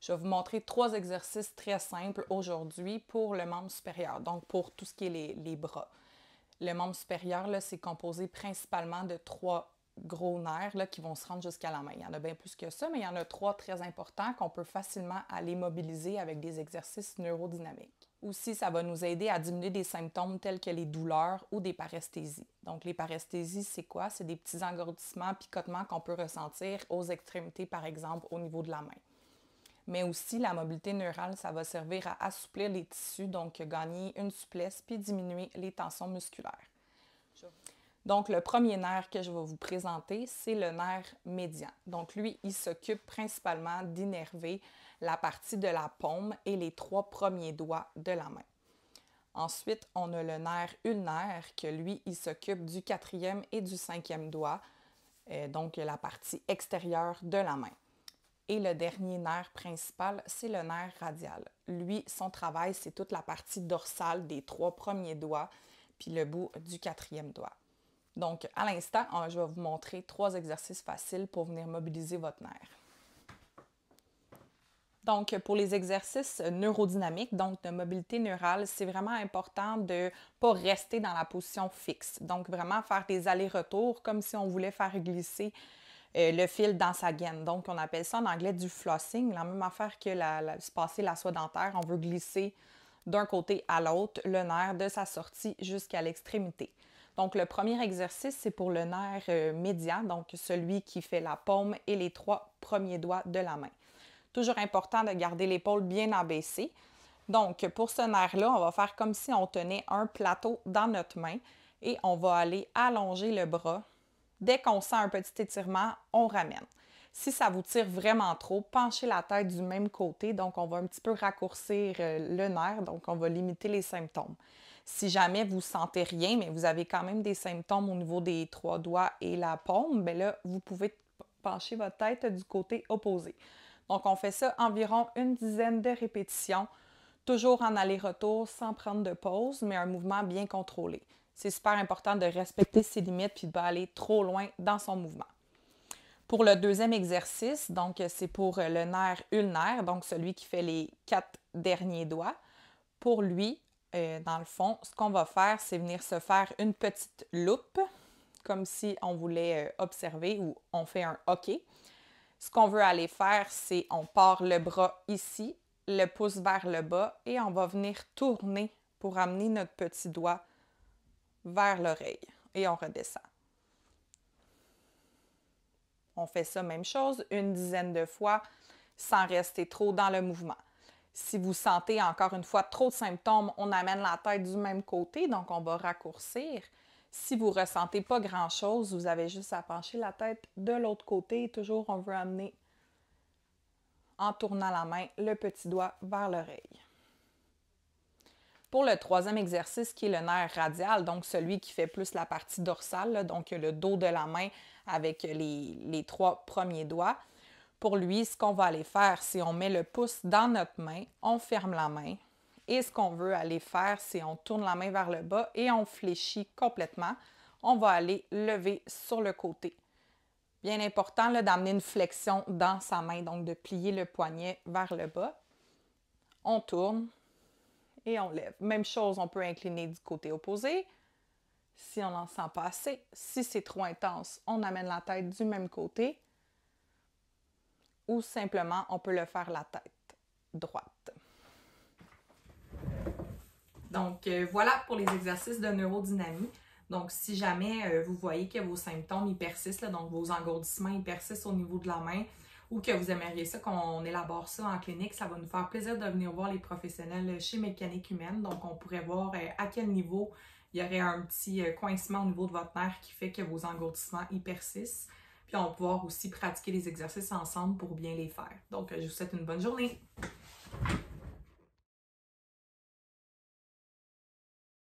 Je vais vous montrer 3 exercices très simples aujourd'hui pour le membre supérieur, donc pour tout ce qui est les bras. Le membre supérieur, c'est composé principalement de 3 gros nerfs là, qui vont se rendre jusqu'à la main. Il y en a bien plus que ça, mais il y en a 3 très importants qu'on peut facilement aller mobiliser avec des exercices neurodynamiques. Aussi, ça va nous aider à diminuer des symptômes tels que les douleurs ou des paresthésies. Donc, les paresthésies, c'est quoi? C'est des petits engourdissements, picotements qu'on peut ressentir aux extrémités, par exemple, au niveau de la main. Mais aussi, la mobilité neurale, ça va servir à assouplir les tissus, donc gagner une souplesse puis diminuer les tensions musculaires. Donc, le premier nerf que je vais vous présenter, c'est le nerf médian. Donc, lui, il s'occupe principalement d'innerver la partie de la paume et les 3 premiers doigts de la main. Ensuite, on a le nerf ulnaire, que lui, il s'occupe du 4e et du 5e doigt, donc la partie extérieure de la main. Et le dernier nerf principal, c'est le nerf radial. Lui, son travail, c'est toute la partie dorsale des 3 premiers doigts, puis le bout du 4e doigt. Donc, à l'instant, je vais vous montrer 3 exercices faciles pour venir mobiliser votre nerf. Donc, pour les exercices neurodynamiques, donc de mobilité neurale, c'est vraiment important de ne pas rester dans la position fixe. Donc, vraiment faire des allers-retours comme si on voulait faire glisser le fil dans sa gaine. Donc, on appelle ça en anglais du flossing, la même affaire que se passer la soie dentaire. On veut glisser d'un côté à l'autre le nerf de sa sortie jusqu'à l'extrémité. Donc, le premier exercice, c'est pour le nerf médian, donc celui qui fait la paume et les 3 premiers doigts de la main. Toujours important de garder l'épaule bien abaissée. Donc, pour ce nerf-là, on va faire comme si on tenait un plateau dans notre main et on va aller allonger le bras. Dès qu'on sent un petit étirement, on ramène. Si ça vous tire vraiment trop, penchez la tête du même côté. Donc, on va un petit peu raccourcir le nerf. Donc, on va limiter les symptômes. Si jamais vous ne sentez rien, mais vous avez quand même des symptômes au niveau des 3 doigts et la paume, bien là, vous pouvez pencher votre tête du côté opposé. Donc, on fait ça environ une dizaine de répétitions, toujours en aller-retour, sans prendre de pause, mais un mouvement bien contrôlé. C'est super important de respecter ses limites puis de ne pas aller trop loin dans son mouvement. Pour le deuxième exercice, donc c'est pour le nerf ulnaire, donc celui qui fait les 4 derniers doigts. Pour lui, dans le fond, ce qu'on va faire, c'est venir se faire une petite loupe, comme si on voulait observer ou on fait un hockey. Ce qu'on veut aller faire, c'est on part le bras ici, le pouce vers le bas et on va venir tourner pour amener notre petit doigt vers l'oreille et on redescend. On fait ça, même chose, une dizaine de fois sans rester trop dans le mouvement. Si vous sentez encore une fois trop de symptômes, on amène la tête du même côté, donc on va raccourcir. Si vous ne ressentez pas grand-chose, vous avez juste à pencher la tête de l'autre côté. Toujours, on veut amener, en tournant la main, le petit doigt vers l'oreille. Pour le troisième exercice, qui est le nerf radial, donc celui qui fait plus la partie dorsale, là, donc le dos de la main avec les 3 premiers doigts. Pour lui, ce qu'on va aller faire, c'est on met le pouce dans notre main, on ferme la main. Et ce qu'on veut aller faire, c'est on tourne la main vers le bas et on fléchit complètement. On va aller lever sur le côté. Bien important d'amener une flexion dans sa main, donc de plier le poignet vers le bas. On tourne et on lève. Même chose, on peut incliner du côté opposé si on n'en sent pas assez. Si c'est trop intense, on amène la tête du même côté. Ou simplement, on peut le faire la tête droite. Donc, voilà pour les exercices de neurodynamie. Donc, si jamais vous voyez que vos symptômes ils persistent, là, donc vos engourdissements ils persistent au niveau de la main ou que vous aimeriez ça qu'on élabore ça en clinique, ça va nous faire plaisir de venir voir les professionnels chez Mécanique Humaine. Donc, on pourrait voir à quel niveau il y aurait un petit coincement au niveau de votre nerf qui fait que vos engourdissements ils persistent. Puis on va pouvoir aussi pratiquer les exercices ensemble pour bien les faire. Donc, je vous souhaite une bonne journée!